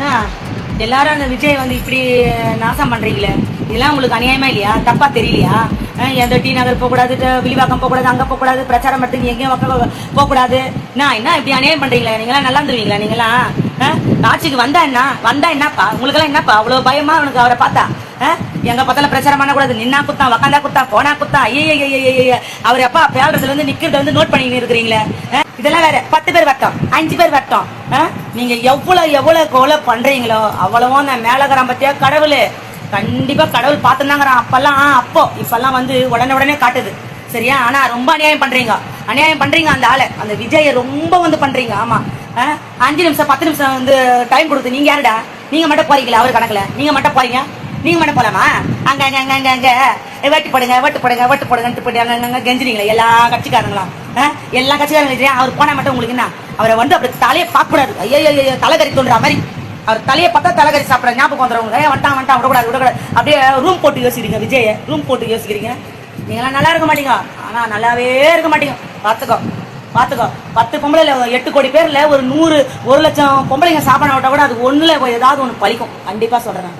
என்ன எல்லாரும் அந்த விஜய் வந்து இப்படி நாசம் பண்றீங்களே, இதெல்லாம் உங்களுக்கு அநியாயமா இல்லையா? தப்பா தெரியலையா? எந்த டி நகர் போகக்கூடாது, விழிவாக்கம் போகக்கூடாது, அங்க போகக்கூடாது, பிரச்சாரம் பண்றதுக்கு எங்கேயும் போகக்கூடாது. என்ன இப்படி அநியாயம் பண்றீங்களா? நீங்களாம் நல்லா இருந்துருவீங்களா? நீங்களாம் ஆட்சிக்கு வந்தா என்னப்பா? உங்களுக்கெல்லாம் என்னப்பா அவ்வளவு பயமா உனக்கு அவரை பார்த்தா? எங்க பார்த்தாலும் பிரச்சாரம் பண்ணக்கூடாது, நின்னா குத்தா, உக்காந்தா குத்தா, போனா குத்தா, ஐய அவர் அப்பா பேடுறதுல இருந்து நிக்கிறத வந்து நோட் பண்ணிட்டு இருக்கிறீங்களே. இதெல்லாம் வேற 10 பேர் வட்டம், 5 பேர் வட்டம். நீங்க எவ்வளவு கொலை பண்றீங்களோ அவ்வளவோ அந்த மேலகரம் பத்தியா கடவுள் கண்டிப்பா கடவுள் பார்த்துதாங்கிறான். இப்பெல்லாம் வந்து உடனே காட்டுது சரியா? ஆனா ரொம்ப அநியாயம் பண்றீங்க அந்த ஆளை, அந்த விஜய ரொம்ப வந்து பண்றீங்க. ஆமா 5 நிமிஷம் 10 நிமிஷம் வந்து டைம் கொடுத்து நீங்க யாருடா? நீங்க மட்டும் போறீங்களா? அவர் கணக்குல நீங்க மட்டும் போலாமா? அங்க வெட்டு போடுங்க கெஞ்சினீங்களா எல்லா கட்சிக்காரங்களும்? எல்லா கட்சிக்காரங்களும் அவர் போனா மட்டும் உங்களுக்கு என்ன? அவரை வந்து அப்படி தலையை பார்க்க கூடாது. ஐயோ தலைகறி தோன்ற மாதிரி அவர் தலையை பார்த்தா தலைகறி சாப்பிட ஞாபகம் வந்துடுறவங்க. வந்துட்டான் விடக்கூடாது. அப்படியே ரூம் போட்டு யோசிக்கிறீங்க, விஜய ரூம் போட்டு யோசிக்கிறீங்க. நீங்களாம் நல்லா இருக்க மாட்டீங்க, ஆனா நல்லாவே இருக்க மாட்டீங்க. பாத்துக்கோ 10 பொம்பளைல 8 கோடி பேர்ல ஒரு 100 1 லட்சம் பொம்பளைங்க சாப்பாடு விட்டா கூட அது ஒண்ணுல ஏதாவது ஒண்ணு பழிக்கும். கண்டிப்பா சொல்றேன்.